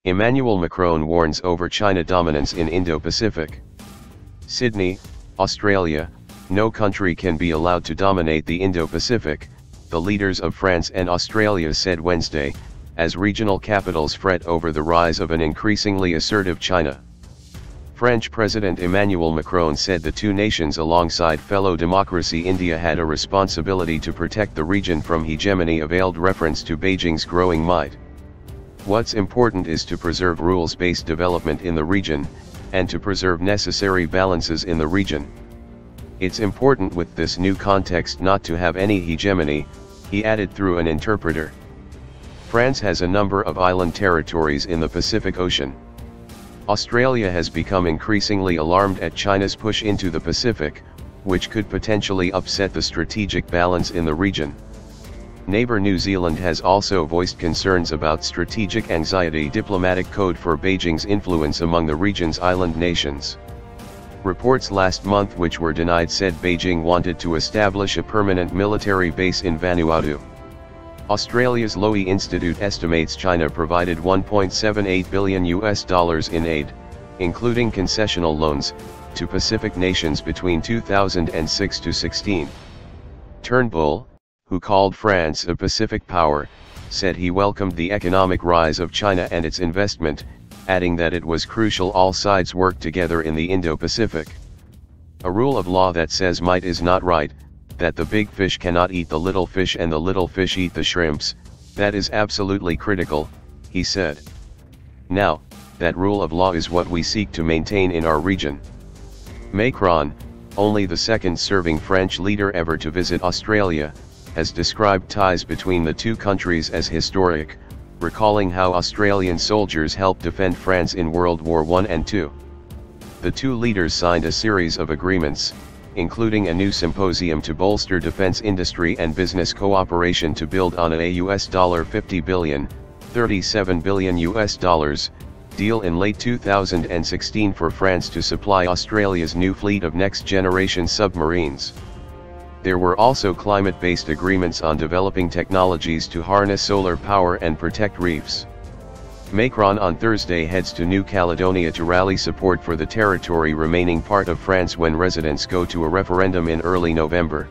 Emmanuel Macron warns over China dominance in Indo-Pacific. Sydney, Australia. No country can be allowed to dominate the Indo-Pacific, the leaders of France and Australia said Wednesday, as regional capitals fret over the rise of an increasingly assertive China. French President Emmanuel Macron said the two nations alongside fellow democracy India had a responsibility to protect the region from hegemony, a veiled reference to Beijing's growing might. What's important is to preserve rules-based development in the region, and to preserve necessary balances in the region. It's important with this new context not to have any hegemony, he added through an interpreter. France has a number of island territories in the Pacific Ocean. Australia has become increasingly alarmed at China's push into the Pacific, which could potentially upset the strategic balance in the region. Neighbour New Zealand has also voiced concerns about strategic anxiety, diplomatic code for Beijing's influence among the region's island nations. Reports last month which were denied said Beijing wanted to establish a permanent military base in Vanuatu. Australia's Lowy Institute estimates China provided $1.78 billion in aid, including concessional loans, to Pacific nations between 2006 to 16. Turnbull, who called France a Pacific power, said he welcomed the economic rise of China and its investment, adding that it was crucial all sides work together in the Indo-Pacific. A rule of law that says might is not right, that the big fish cannot eat the little fish and the little fish eat the shrimps, that is absolutely critical, he said. Now, that rule of law is what we seek to maintain in our region. Macron, only the second serving French leader ever to visit Australia, has described ties between the two countries as historic, recalling how Australian soldiers helped defend France in World War I and II. The two leaders signed a series of agreements, including a new symposium to bolster defense industry and business cooperation to build on a $50 billion, $37 billion deal in late 2016 for France to supply Australia's new fleet of next-generation submarines. There were also climate-based agreements on developing technologies to harness solar power and protect reefs. Macron on Thursday heads to New Caledonia to rally support for the territory remaining part of France when residents go to a referendum in early November.